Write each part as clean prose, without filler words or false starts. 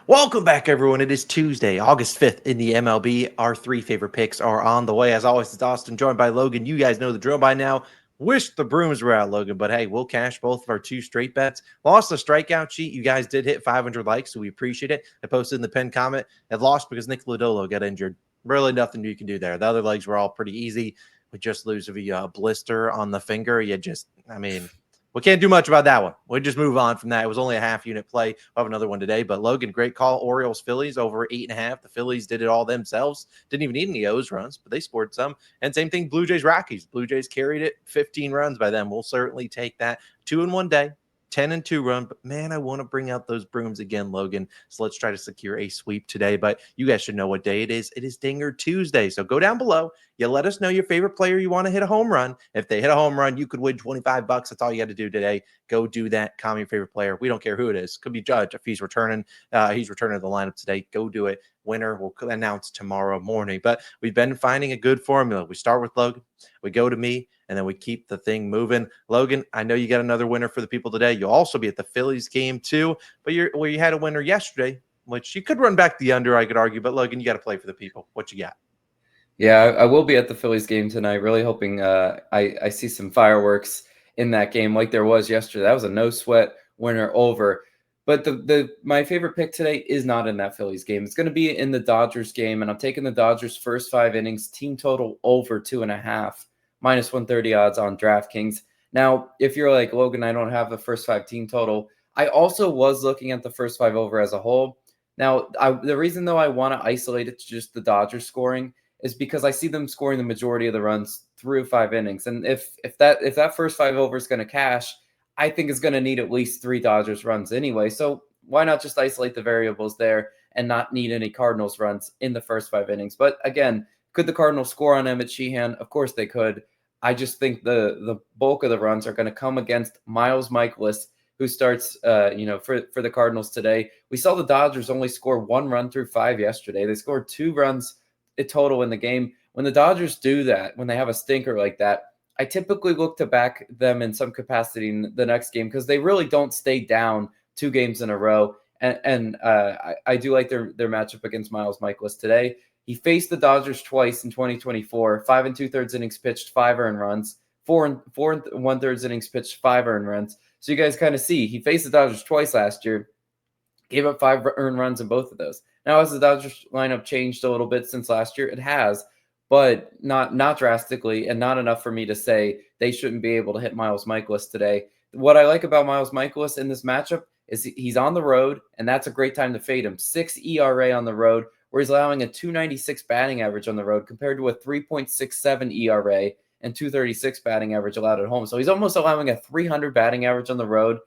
Welcome back, everyone. It is Tuesday, August 5th in the MLB. Our three favorite picks are on the way. As always, it's Austin, joined by Logan. You guys know the drill by now. Wish the brooms were out, Logan, but hey, we'll cash both of our two straight bets. Lost the strikeout sheet. You guys did hit 500 likes, so we appreciate it. I posted in the pinned comment. It lost because Nick Lodolo got injured. Really nothing you can do there. The other legs were all pretty easy. We just lose via blister on the finger. We can't do much about that one. We'll just move on from that. It was only a half unit play. We'll have another one today. But Logan, great call. Orioles, Phillies over 8.5. The Phillies did it all themselves. Didn't even need any O's runs, but they scored some. And same thing, Blue Jays, Rockies. Blue Jays carried it. 15 runs by them. We'll certainly take that. 2 in 1 day. 10-2 run, but man, I want to bring out those brooms again, Logan. So let's try to secure a sweep today. But you guys should know what day it is. It is Dinger Tuesday. So go down below. You let us know your favorite player you want to hit a home run. If they hit a home run, you could win $25. That's all you got to do today. Go do that. Comment your favorite player. We don't care who it is. Could be Judge if he's returning. He's returning to the lineup today. Go do it. Winner will announce tomorrow morning. But we've been finding a good formula. We start with Logan. We go to me, and then we keep the thing moving. Logan, I know you got another winner for the people today. You'll also be at the Phillies game too, but you had a winner yesterday, which you could run back the under, I could argue, but Logan, you got to play for the people. What you got? Yeah, I will be at the Phillies game tonight. Really hoping I see some fireworks in that game like there was yesterday. That was a no sweat winner over. But my favorite pick today is not in that Phillies game. It's going to be in the Dodgers game, and I'm taking the Dodgers first 5 innings, team total over 2.5, minus 130 odds on DraftKings. Now, if you're like, Logan, I don't have the first 5 team total. I also was looking at the first 5 over as a whole. Now, the reason though I want to isolate it to just the Dodgers scoring is because I see them scoring the majority of the runs through 5 innings. And if that first 5 over is going to cash, I think it's going to need at least 3 Dodgers runs anyway. So why not just isolate the variables there and not need any Cardinals runs in the first 5 innings? But again, could the Cardinals score on Emmett Sheehan? Of course they could. I just think the bulk of the runs are going to come against Miles Mikolas, who starts for the Cardinals today. We saw the Dodgers only score 1 run through 5 yesterday. They scored 2 runs total in the game. When the Dodgers do that, when they have a stinker like that, I typically look to back them in some capacity in the next game because they really don't stay down 2 games in a row. And I do like their matchup against Miles Mikolas today. He faced the Dodgers twice in 2024, 5 2/3 innings pitched, 5 earned runs, 4 1/3 innings pitched, 5 earned runs. So you guys kind of see he faced the Dodgers twice last year, gave up 5 earned runs in both of those. Now, has the Dodgers lineup changed a little bit since last year? It has, but not drastically, and not enough for me to say they shouldn't be able to hit Miles Mikolas today. What I like about Miles Mikolas in this matchup is he's on the road, and that's a great time to fade him. 6 ERA on the road, where he's allowing a 296 batting average on the road compared to a 3.67 ERA and 236 batting average allowed at home. So he's almost allowing a 300 batting average on the road,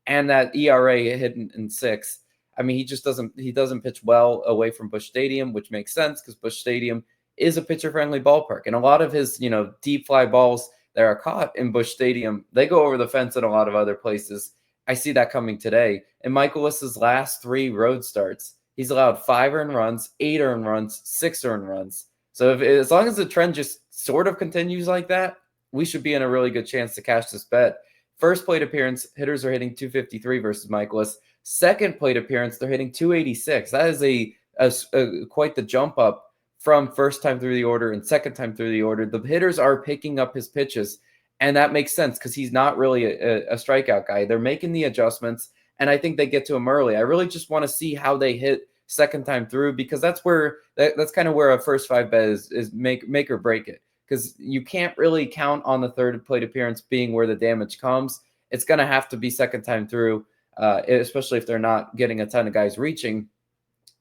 and that ERA hidden in 6. I mean, he doesn't pitch well away from Busch Stadium, which makes sense because Busch Stadium is a pitcher-friendly ballpark. And a lot of his, deep fly balls that are caught in Busch Stadium, they go over the fence in a lot of other places. I see that coming today. In Mikolas's last 3 road starts, he's allowed 5 earned runs, 8 earned runs, 6 earned runs. So as long as the trend just sort of continues like that, we should be in a really good chance to cash this bet. First plate appearance, hitters are hitting 253 versus Mikolas. Second plate appearance, they're hitting 286. That is a quite the jump up from first time through the order and second time through the order. The hitters are picking up his pitches, and that makes sense because he's not really a strikeout guy. They're making the adjustments, and I think they get to him early. I really just want to see how they hit second time through because that's kind of where a first 5 bet is make or break it, because you can't really count on the third plate appearance being where the damage comes. It's going to have to be second time through. Especially if they're not getting a ton of guys reaching.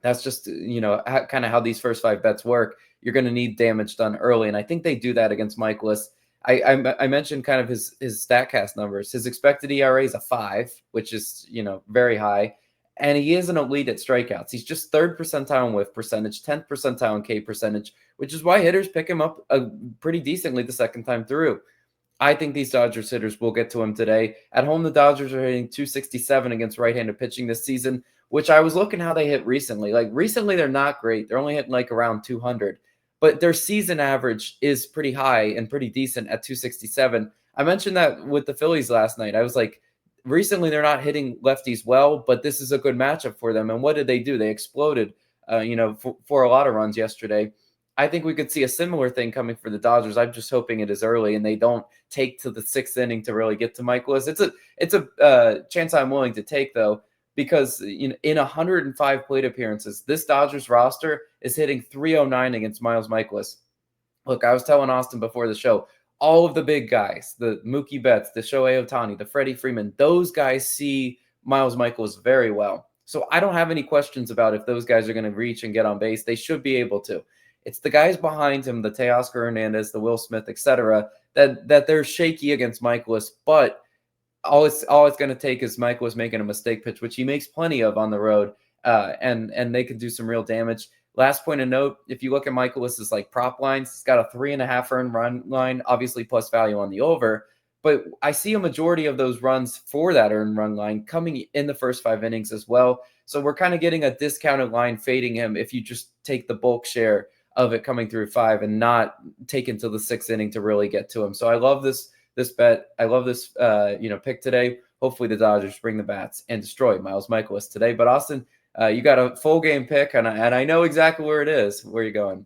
That's just, kind of how these first 5 bets work. You're going to need damage done early, and I think they do that against Mikolas. I mentioned kind of his StatCast numbers. His expected ERA is a 5, which is, very high, and he is an elite at strikeouts. He's just 3rd percentile in whiff percentage, 10th percentile in K percentage, which is why hitters pick him up pretty decently the second time through. I think these Dodgers hitters will get to him today. At home, the Dodgers are hitting 267 against right-handed pitching this season, which I was looking how they hit recently. Like, recently, they're not great. They're only hitting like around 200. But their season average is pretty high and pretty decent at 267. I mentioned that with the Phillies last night. I was like, recently they're not hitting lefties well, but this is a good matchup for them. And what did they do? They exploded, for a lot of runs yesterday. I think we could see a similar thing coming for the Dodgers. I'm just hoping it is early and they don't take to the 6th inning to really get to Michaelis. It's a chance I'm willing to take, though, because in 105 plate appearances, this Dodgers roster is hitting 309 against Miles Michaelis. Look, I was telling Austin before the show, all of the big guys, the Mookie Betts, the Shohei Ohtani, the Freddie Freeman, those guys see Miles Michaelis very well. So I don't have any questions about if those guys are going to reach and get on base. They should be able to. It's the guys behind him, the Teoscar Hernandez, the Will Smith, etc., that they're shaky against Michaelis. But all it's going to take is Michaelis making a mistake pitch, which he makes plenty of on the road, and they could do some real damage. Last point of note, if you look at Michaelis's like prop lines, he's got a 3.5 earned run line, obviously plus value on the over. But I see a majority of those runs for that earned run line coming in the first 5 innings as well. So we're kind of getting a discounted line fading him if you just take the bulk share of it coming through 5 and not take until the 6th inning to really get to him. So I love this bet. I love this pick today. Hopefully the Dodgers bring the bats and destroy Miles Michaelis today. But Austin, you got a full game pick, and I know exactly where it is. Where are you going?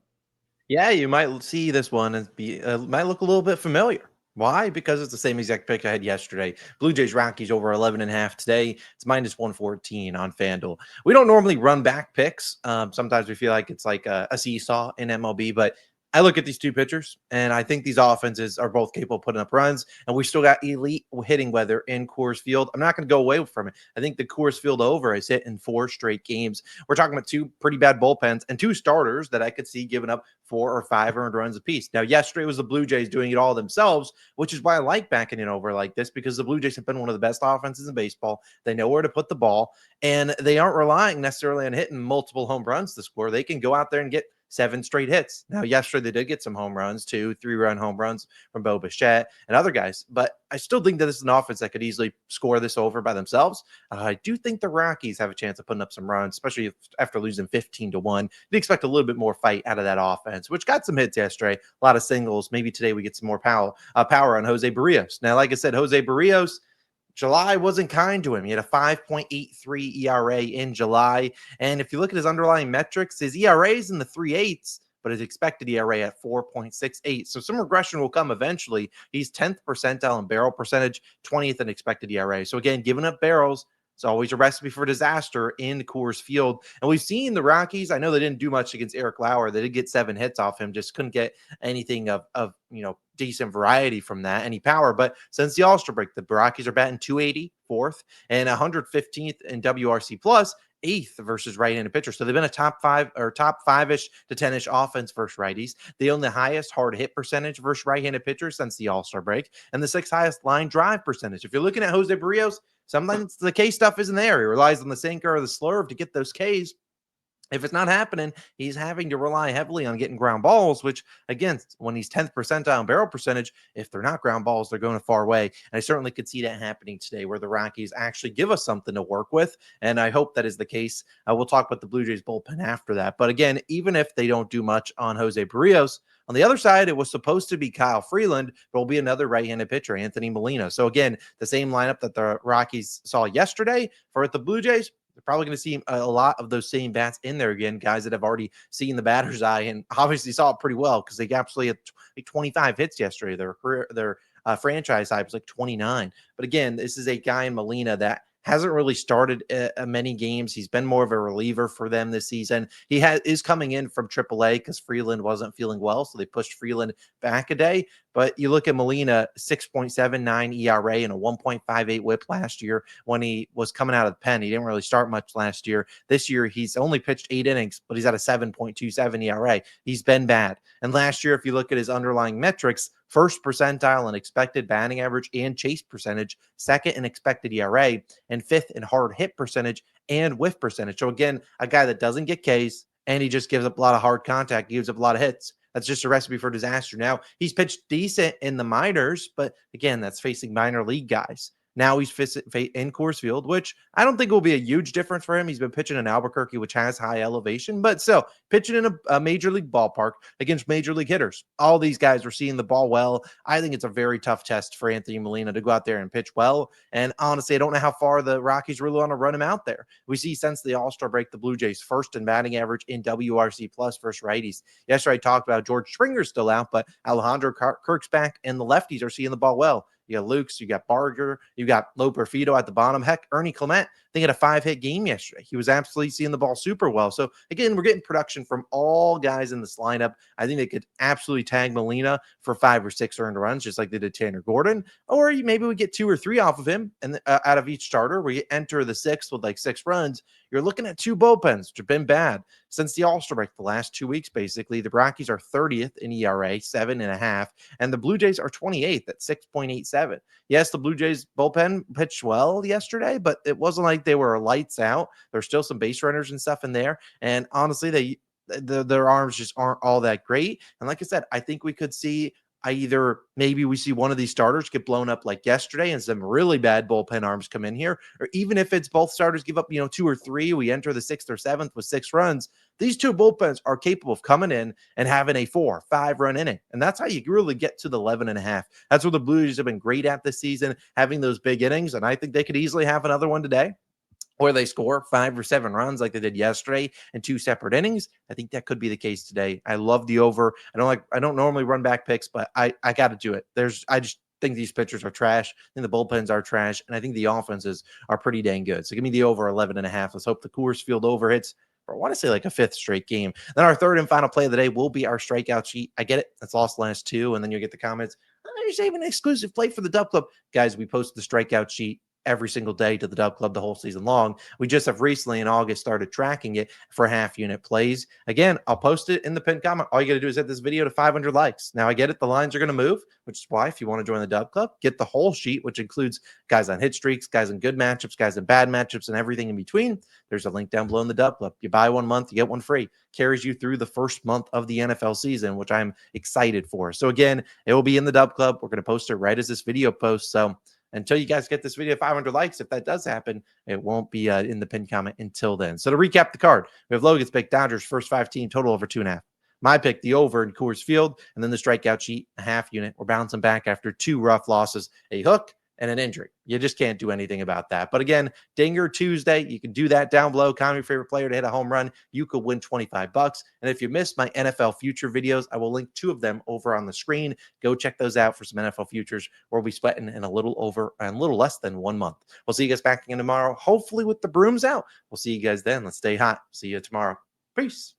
Yeah, you might see this one and might look a little bit familiar. Why? Because it's the same exact pick I had yesterday. Blue Jays Rockies over 11.5 today. It's minus 114 on FanDuel. We don't normally run back picks. Sometimes we feel like it's like a seesaw in MLB, but I look at these two pitchers, and I think these offenses are both capable of putting up runs, and we still got elite hitting weather in Coors Field. I'm not going to go away from it. I think the Coors Field over is hit in 4 straight games. We're talking about 2 pretty bad bullpens and 2 starters that I could see giving up 4 or 5 earned runs apiece. Now, yesterday was the Blue Jays doing it all themselves, which is why I like backing it over like this, because the Blue Jays have been one of the best offenses in baseball. They know where to put the ball, and they aren't relying necessarily on hitting multiple home runs to score. They can go out there and get 7 straight hits. Now, yesterday they did get some home runs, 2 3-run home runs from Bo Bichette and other guys, but I still think that this is an offense that could easily score this over by themselves. I do think the Rockies have a chance of putting up some runs, especially after losing 15-1. They expect a little bit more fight out of that offense, which got some hits yesterday, a lot of singles. Maybe today we get some more power on Jose Barrios. Now, like I said, Jose Barrios, July wasn't kind to him. He had a 5.83 ERA in July. And if you look at his underlying metrics, his ERA is in the 3.8s, but his expected ERA at 4.68. So some regression will come eventually. He's 10th percentile in barrel percentage, 20th in expected ERA. So again, giving up barrels, it's always a recipe for disaster in Coors Field. And we've seen the Rockies. I know they didn't do much against Eric Lauer. They did get 7 hits off him, just couldn't get anything of decent variety from that, any power. But since the All-Star break, the Rockies are batting 280, 4th, and 115th in WRC plus, 8th versus right-handed pitchers. So they've been a top 5-ish to 10-ish offense versus righties. They own the highest hard hit percentage versus right-handed pitchers since the All-Star break, and the 6th highest line drive percentage. If you're looking at Jose Barrios, sometimes the K stuff isn't there. He relies on the sinker or the slurve to get those Ks. If it's not happening, he's having to rely heavily on getting ground balls, which, again, when he's 10th percentile in barrel percentage, if they're not ground balls, they're going a far way. And I certainly could see that happening today, where the Rockies actually give us something to work with. And I hope that is the case. We'll talk about the Blue Jays bullpen after that. But again, even if they don't do much on Jose Barrios, on the other side, it was supposed to be Kyle Freeland, but will be another right-handed pitcher, Anthony Molina. So again, the same lineup that the Rockies saw yesterday for the Blue Jays. They're probably going to see a lot of those same bats in there again, guys that have already seen the batter's eye and obviously saw it pretty well, because they absolutely had like 25 hits yesterday. Their franchise high was like 29. But again, this is a guy in Molina that hasn't really started many games. He's been more of a reliever for them this season. He is coming in from AAA because Freeland wasn't feeling well, so they pushed Freeland back a day. But you look at Molina, 6.79 ERA and a 1.58 whip last year when he was coming out of the pen. He didn't really start much last year. This year, he's only pitched 8 innings, but he's at a 7.27 ERA. He's been bad. And last year, if you look at his underlying metrics, 1st percentile in expected batting average and chase percentage, 2nd in expected ERA, and 5th in hard hit percentage and whiff percentage. So again, a guy that doesn't get Ks, and he just gives up a lot of hard contact, gives up a lot of hits. That's just a recipe for disaster. Now, he's pitched decent in the minors, but again, that's facing minor league guys. Now he's in Coors Field, which I don't think will be a huge difference for him. He's been pitching in Albuquerque, which has high elevation, but still pitching in a major league ballpark against major league hitters. All these guys are seeing the ball well. I think it's a very tough test for Anthony Molina to go out there and pitch well. And honestly, I don't know how far the Rockies really want to run him out there. We see since the All-Star break, the Blue Jays first in batting average in WRC plus versus righties. Yesterday I talked about George Springer's still out, but Alejandro Kirk's back, and the lefties are seeing the ball well. You got Lukes, you got Barger, you got Lo Perfido at the bottom. Heck, Ernie Clement, they had a 5-hit game yesterday. He was absolutely seeing the ball super well. So again, we're getting production from all guys in this lineup. I think they could absolutely tag Molina for 5 or 6 earned runs, just like they did Tanner Gordon. Or maybe we get 2 or 3 off of him and out of each starter. We enter the 6th with like 6 runs. You're looking at 2 bullpens, which have been bad since the All-Star break. The last 2 weeks, basically, the Rockies are 30th in ERA, 7.5, and the Blue Jays are 28th at 6.87. Yes, the Blue Jays bullpen pitched well yesterday, but it wasn't like they were lights out. There's still some base runners and stuff in there, and honestly, their arms just aren't all that great. And like I said, I think we could see either maybe we see one of these starters get blown up like yesterday and some really bad bullpen arms come in here, or even if it's both starters give up, 2 or 3, we enter the 6th or 7th with 6 runs. These 2 bullpens are capable of coming in and having a 4-5 run inning. And that's how you really get to the 11.5. That's what the Blue Jays have been great at this season, having those big innings. And I think they could easily have another one today, or they score 5 or 7 runs like they did yesterday in 2 separate innings. I think that could be the case today. I love the over. I don't normally run back picks, but I got to do it. I just think these pitchers are trash. I think the bullpens are trash, and I think the offenses are pretty dang good. So give me the over 11.5. Let's hope the Coors Field over hits for, I want to say, like a 5th straight game. Then our third and final play of the day will be our strikeout sheet. I get it. It's lost last 2, and then you'll get the comments. You're saving an exclusive play for the Dub Club. Guys, we post the strikeout sheet every single day to the Dub Club the whole season long. We just have recently in August started tracking it for half unit plays. Again, I'll post it in the pinned comment. All you got to do is hit this video to 500 likes. Now I get it. The lines are going to move, which is why if you want to join the Dub Club, get the whole sheet, which includes guys on hit streaks, guys in good matchups, guys in bad matchups, and everything in between. There's a link down below in the Dub Club. You buy 1 month, you get 1 free. Carries you through the first month of the NFL season, which I'm excited for. So again, it will be in the Dub Club. We're going to post it right as this video posts. So until you guys get this video 500 likes, if that does happen, it won't be in the pinned comment until then. So to recap the card, we have Logan's pick, Dodgers first 5 team, total over 2.5. My pick, the over in Coors Field, and then the strikeout sheet, a half unit. We're bouncing back after 2 rough losses, a hook and an injury. You just can't do anything about that. But again, Dinger Tuesday, you can do that down below. Comment your favorite player to hit a home run. You could win $25. And if you missed my NFL future videos, I will link 2 of them over on the screen. Go check those out for some NFL futures. We'll be sweating in a little less than 1 month. We'll see you guys back again tomorrow, hopefully with the brooms out. We'll see you guys then. Let's stay hot. See you tomorrow. Peace.